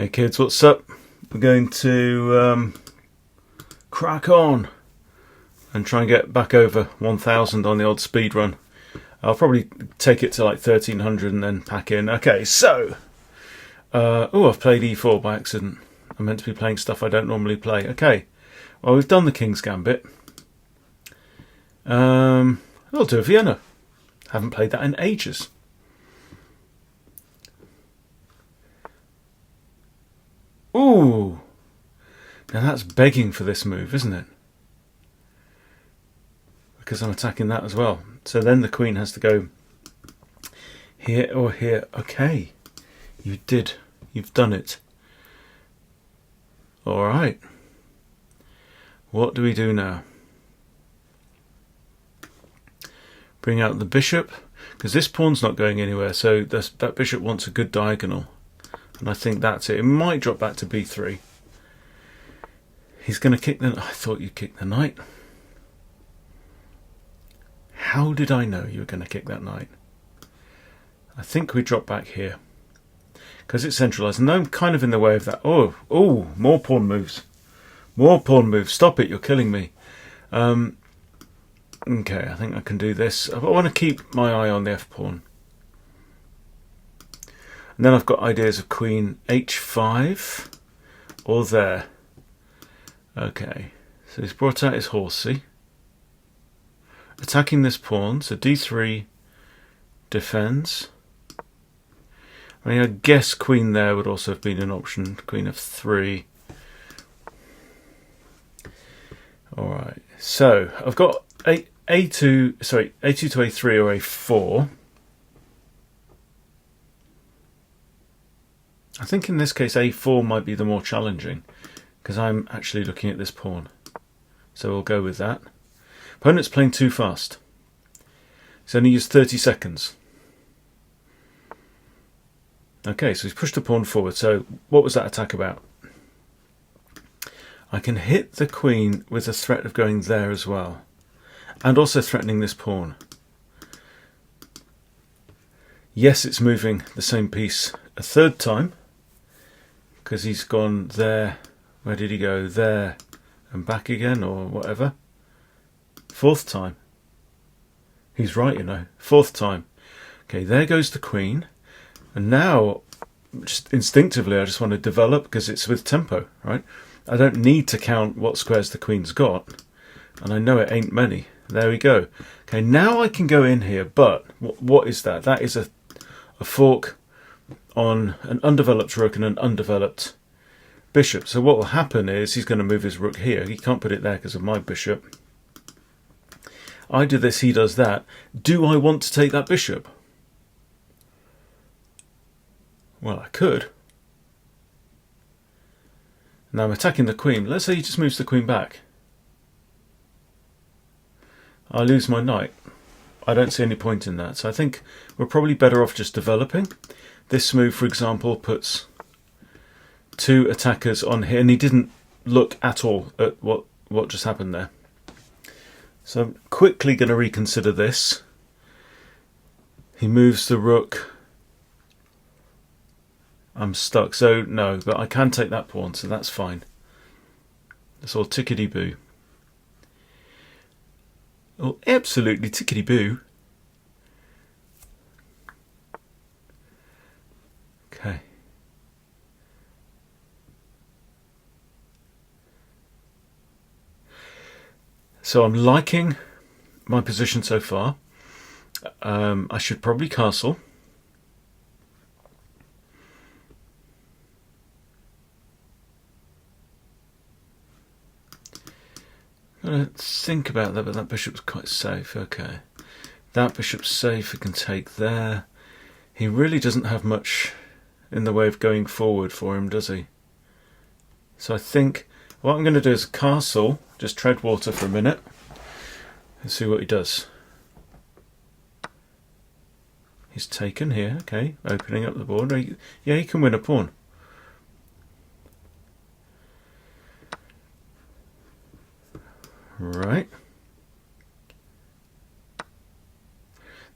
Hey kids, what's up? We're going to crack on and try and get back over 1000 on the odd speed run. I'll probably take it to like 1300 and then pack in. Okay, so I've played e4 by accident. I'm meant to be playing stuff I don't normally play. Okay, well, we've done the King's Gambit. I'll do a Vienna. Haven't played that in ages. Ooh, now that's begging for this move, isn't it? Because I'm attacking that as well. So then the queen has to go here or here. Okay, you did. You've done it. All right. What do we do now? Bring out the bishop, because this pawn's not going anywhere. So that bishop wants a good diagonal. And I think that's it. It might drop back to b3. He's going to kick the... I thought you kicked the knight. How did I know you were going to kick that knight? I think we drop back here. Because it's centralised. And I'm kind of in the way of that. Oh, more pawn moves. More pawn moves. Stop it, you're killing me. Okay, I think I can do this. I want to keep my eye on the f-pawn. And then I've got ideas of queen h5 or there. Okay, so he's brought out his horsey. Attacking this pawn, so d3 defends. I mean, I guess queen there would also have been an option. Queen f3. Alright, so I've got a2 to a3 or a4. I think in this case a4 might be the more challenging because I'm actually looking at this pawn. So we'll go with that. Opponent's playing too fast. He's only used 30 seconds. Okay, so he's pushed the pawn forward. So what was that attack about? I can hit the queen with the threat of going there as well. And also threatening this pawn. Yes, it's moving the same piece a third time. Because he's gone there. Where did he go? There and back again or whatever. Fourth time. He's right, you know. Fourth time. Okay, there goes the queen. And now, just instinctively, I just want to develop because it's with tempo, right? I don't need to count what squares the queen's got. And I know it ain't many. There we go. Okay, now I can go in here, but what is that? That is a fork on an undeveloped rook and an undeveloped bishop. So what will happen is he's going to move his rook here. He can't put it there because of my bishop. I do this, he does that. Do I want to take that bishop? Well, I could. Now I'm attacking the queen. Let's say he just moves the queen back. I lose my knight. I don't see any point in that. So I think we're probably better off just developing. This move, for example, puts two attackers on here, and he didn't look at all at what just happened there. So I'm quickly going to reconsider this. He moves the rook. I'm stuck, so no, but I can take that pawn, so that's fine. It's all tickety-boo. Oh, absolutely tickety-boo. Okay. So I'm liking my position so far. I should probably castle. I'm going to think about that, but that bishop's quite safe. Okay. That bishop's safe. He can take there. He really doesn't have much in the way of going forward for him, does he? So I think what I'm going to do is castle, just tread water for a minute and see what he does. He's taken here, okay, opening up the board. Yeah, he can win a pawn. Right.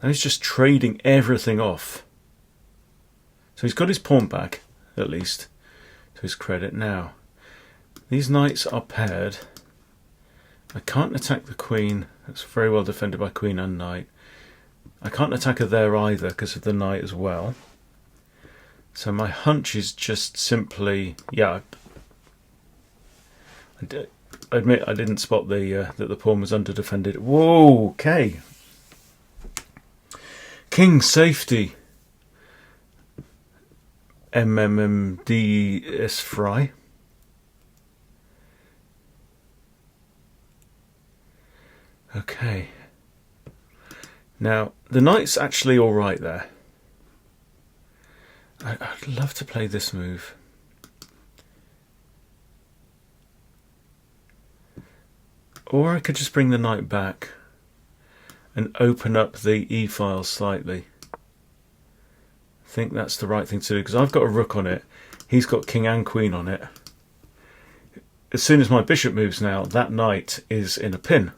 Now he's just trading everything off. So he's got his pawn back, at least. to his credit. Now, these knights are paired. I can't attack the queen. That's very well defended by queen and knight. I can't attack her there either because of the knight as well. So my hunch is just simply, yeah. I admit I didn't spot the that the pawn was under defended. Whoa, okay. King safety. MMMDS fry. Okay. Now, the knight's actually alright there. I'd love to play this move. Or I could just bring the knight back and open up the e-file slightly. I think that's the right thing to do, because I've got a rook on it. He's got king and queen on it. As soon as my bishop moves now, that knight is in a pin.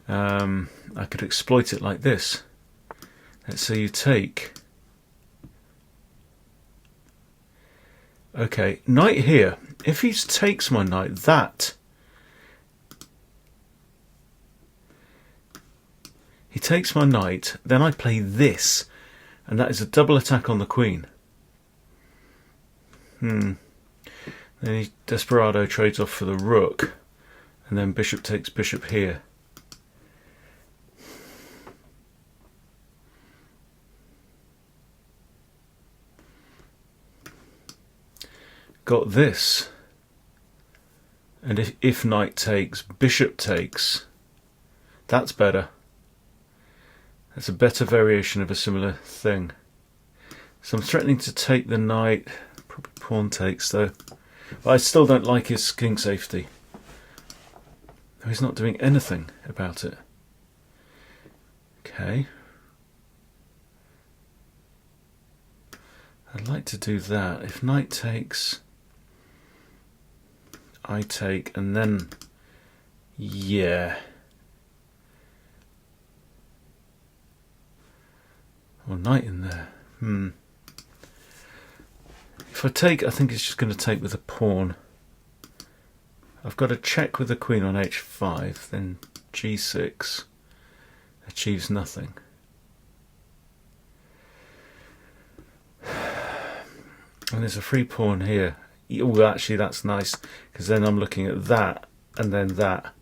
I could exploit it like this. Let's say you take. Okay, knight here. If he takes my knight, that. He takes my knight, then I play this. And that is a double attack on the queen. Then he desperado trades off for the rook. And then bishop takes bishop here. Got this. And if knight takes, bishop takes. That's better. That's a better variation of a similar thing. So I'm threatening to take the knight. Probably pawn takes though. But I still don't like his king safety. He's not doing anything about it. Okay. I'd like to do that. If knight takes, I take, and then, yeah. Or knight in there. If I take, I think it's just going to take with a pawn. I've got to check with the queen on h5, then g6 achieves nothing. And there's a free pawn here. Oh, actually that's nice, because then I'm looking at that and then that.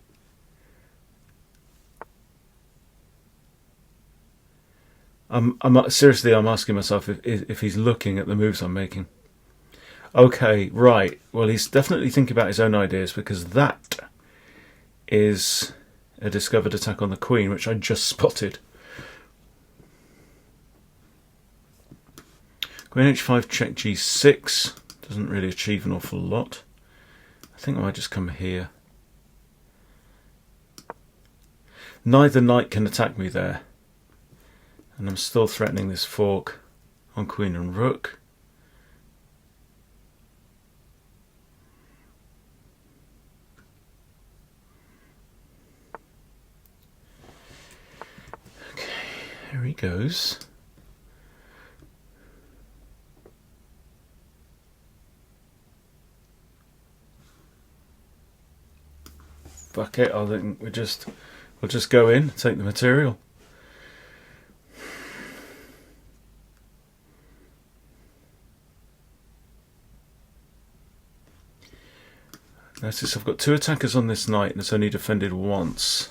Seriously, I'm asking myself if he's looking at the moves I'm making. Okay, right. Well, he's definitely thinking about his own ideas, because that is a discovered attack on the queen, which I just spotted. Queen h5, check g6. Doesn't really achieve an awful lot. I think I might just come here. Neither knight can attack me there. And I'm still threatening this fork on queen and rook. Okay, here he goes. Fuck it, I think we'll just go in, take the material. Notice I've got two attackers on this knight and it's only defended once.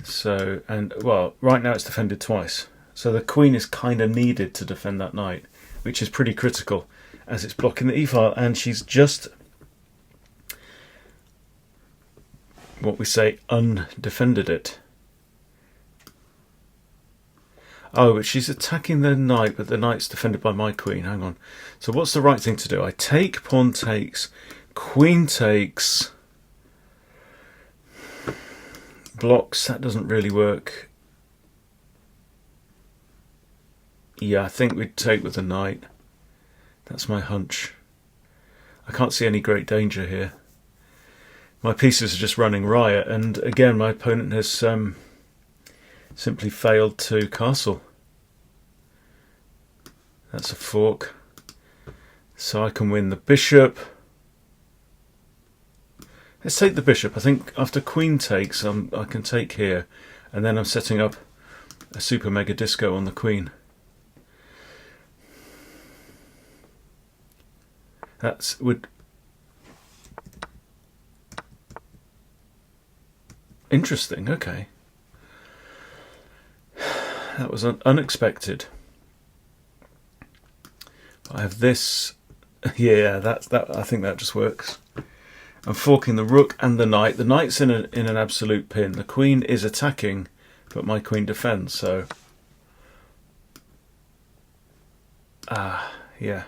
So, and well, right now it's defended twice. So the queen is kind of needed to defend that knight, which is pretty critical as it's blocking the e-file, and she's just, what we say, undefended it. Oh, but she's attacking the knight, but the knight's defended by my queen. Hang on. So what's the right thing to do? I take, pawn takes, queen takes, blocks. That doesn't really work. Yeah, I think we'd take with the knight. That's my hunch. I can't see any great danger here. My pieces are just running riot, and again my opponent has simply failed to castle. That's a fork. So I can win the bishop. Let's take the bishop. I think after queen takes, I can take here, and then I'm setting up a super mega disco on the queen. Would interesting. Okay, that was unexpected. I have this. Yeah, that. I think that just works. I'm forking the rook and the knight. The knight's in an absolute pin. The queen is attacking, but my queen defends. So, yeah.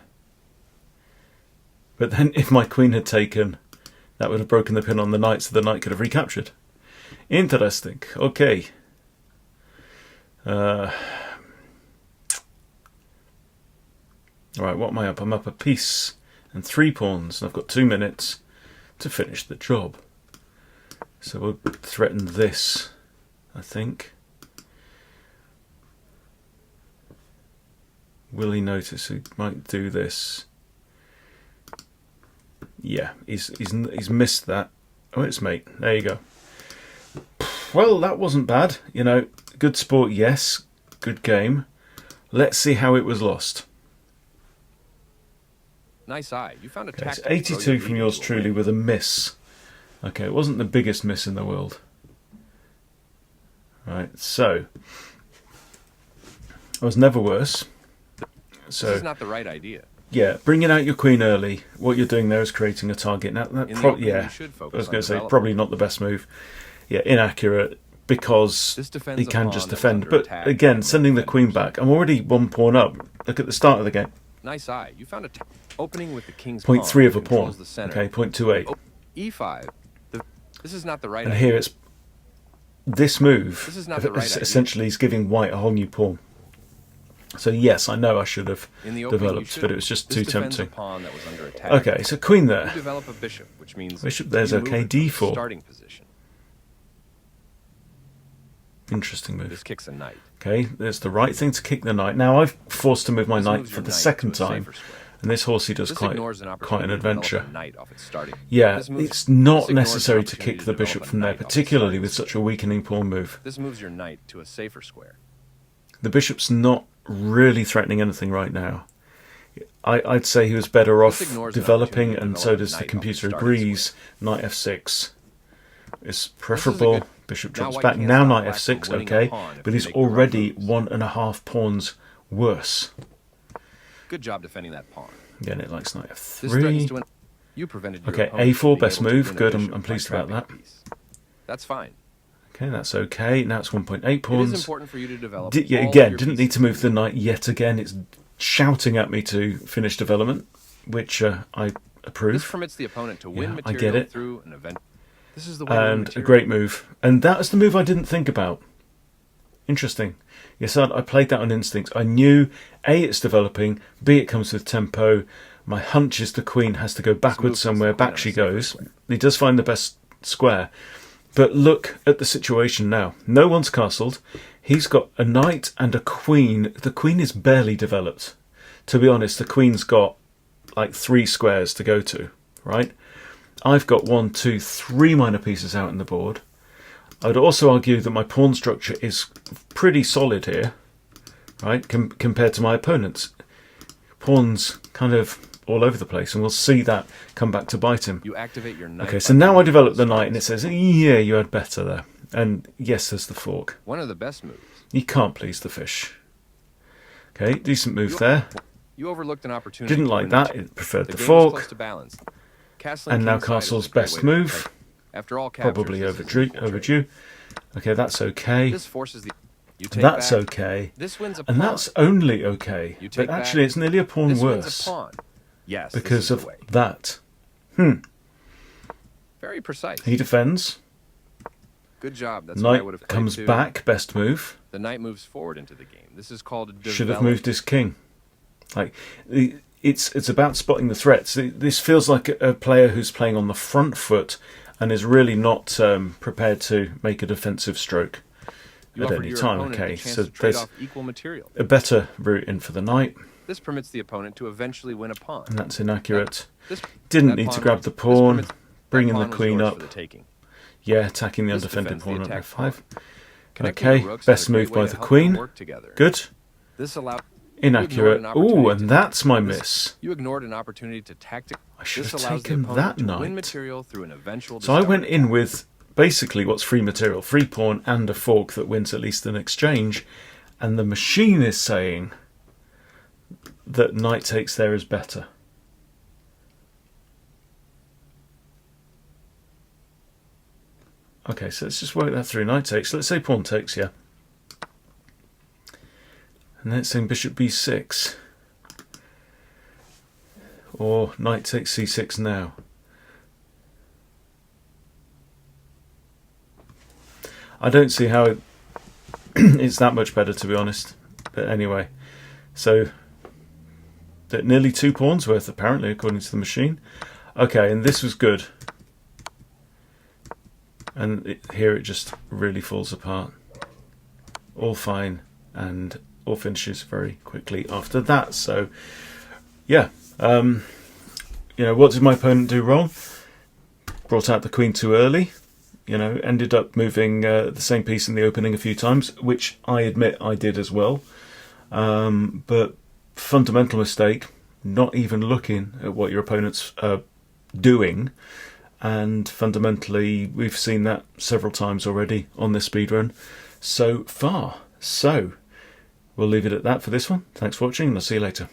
But then, if my queen had taken, that would have broken the pin on the knight, so the knight could have recaptured. Interesting. Okay. Alright, what am I up? I'm up a piece and 3 pawns, and I've got 2 minutes to finish the job. So we'll threaten this, I think. Will he notice? He might do this. Yeah, he's missed that. Oh, it's mate. There you go. Well, that wasn't bad. You know, good sport, yes. Good game. Let's see how it was lost. Nice eye. You found a Okay, it's 82 from yours truly with a miss. Okay, it wasn't the biggest miss in the world. Right, so I was never worse. So this is not the right idea. Yeah, bringing out your queen early. What you're doing there is creating a target. Now, yeah, I was going to say probably not the best move. Yeah, inaccurate because he can just defend. But again, sending the queen back. I'm already 1 pawn up. Look at the start of the game. Nice eye. You found a opening with the king's 0.3 of a pawn. Okay, 0.28. E5. This is not the right. And here it's this move. This is not the right essentially, he's giving white a whole new pawn. So yes, I know I should have developed, but it was just too tempting. Okay, so queen there. You develop a bishop, which means bishop there's okay. D4. Starting position. Interesting move. This kicks a knight. Okay, there's the right thing to kick the knight. Now I've forced to move my knight for the second time, and this horsey does quite an adventure. Yeah, it's not necessary to kick the bishop from there, particularly with such a weakening pawn move. This moves your knight to a safer square. The bishop's not really threatening anything right now. I'd say he was better off developing, and so does the computer agrees. Knight f6 is preferable. Bishop drops back. Now knight f6, okay, but he's already 1.5 pawns worse. Good job defending that pawn. Again, it likes knight f3. You prevented okay, a4, best move. Good, I'm pleased about that. That's fine. Okay, that's okay. Now it's 1.8 pawns. It is important for you to develop. Again, didn't need to move the knight yet again. It's shouting at me to finish development, which I approve. This permits the opponent to win material I get it. Through an event. This is the and a great move. And that is the move I didn't think about. Interesting. Yes, I played that on instinct. I knew, A, it's developing, B, it comes with tempo. My hunch is the queen has to go backwards somewhere. Back she goes. He does find the best square. But look at the situation now. No one's castled. He's got a knight and a queen. The queen is barely developed. To be honest, the queen's got like 3 squares to go to, right? I've got 1, 2, 3 minor pieces out in the board. I'd also argue that my pawn structure is pretty solid here, right, compared to my opponent's. Pawns kind of all over the place, and we'll see that come back to bite him. You activate your knight. Okay, so now I develop the knight, and it says, yeah, you had better there. And yes, there's the fork. One of the best moves. You can't please the fish. Okay, decent move there. You overlooked an opportunity. Didn't like that. It preferred the fork. And now castle's best move. After all, probably overdue. Okay, that's okay. This forces the. That's okay. This wins a pawn. And that's only okay. But actually, it's nearly a pawn worse. Yes, because of that. Very precise. He defends. Good job. That's knight what I would have played comes back. Best move. The knight moves forward into the game. This is called a develop. Should have moved his king. Like it's about spotting the threats. This feels like a player who's playing on the front foot and is really not prepared to make a defensive stroke at any time. Okay, so there's a better route in for the knight. This permits the opponent to eventually win a pawn. And that's inaccurate. This, Didn't that need to pawn grab was- the this pawn, permits- that bringing the pawn was queen yours up. for the taking. Yeah, attacking the This undefended defends the pawn on attack f5. Connecting Okay, the rooks is best a great move way by to the help them queen. work together. Good. This allowed Inaccurate. Oh, and that's my miss. You ignored an opportunity to tactically. I should This have allows taken the opponent that to win knight. material through an eventual. So I went discovery in attack. with basically what's free material, free pawn and a fork that wins at least an exchange, and the machine is saying that knight takes there is better. Okay, so let's just work that through. Knight takes, let's say pawn takes, yeah. And then it's saying bishop b6. Or knight takes c6 now. I don't see how it's that much better, to be honest. But anyway, so that nearly 2 pawns worth, apparently, according to the machine. Okay, and this was good. And here it just really falls apart. All fine, and all finishes very quickly after that. So, yeah, you know, what did my opponent do wrong? Brought out the queen too early. You know, ended up moving the same piece in the opening a few times, which I admit I did as well. But fundamental mistake, not even looking at what your opponent's doing. And fundamentally, we've seen that several times already on this speedrun so far. So, we'll leave it at that for this one. Thanks for watching, and I'll see you later.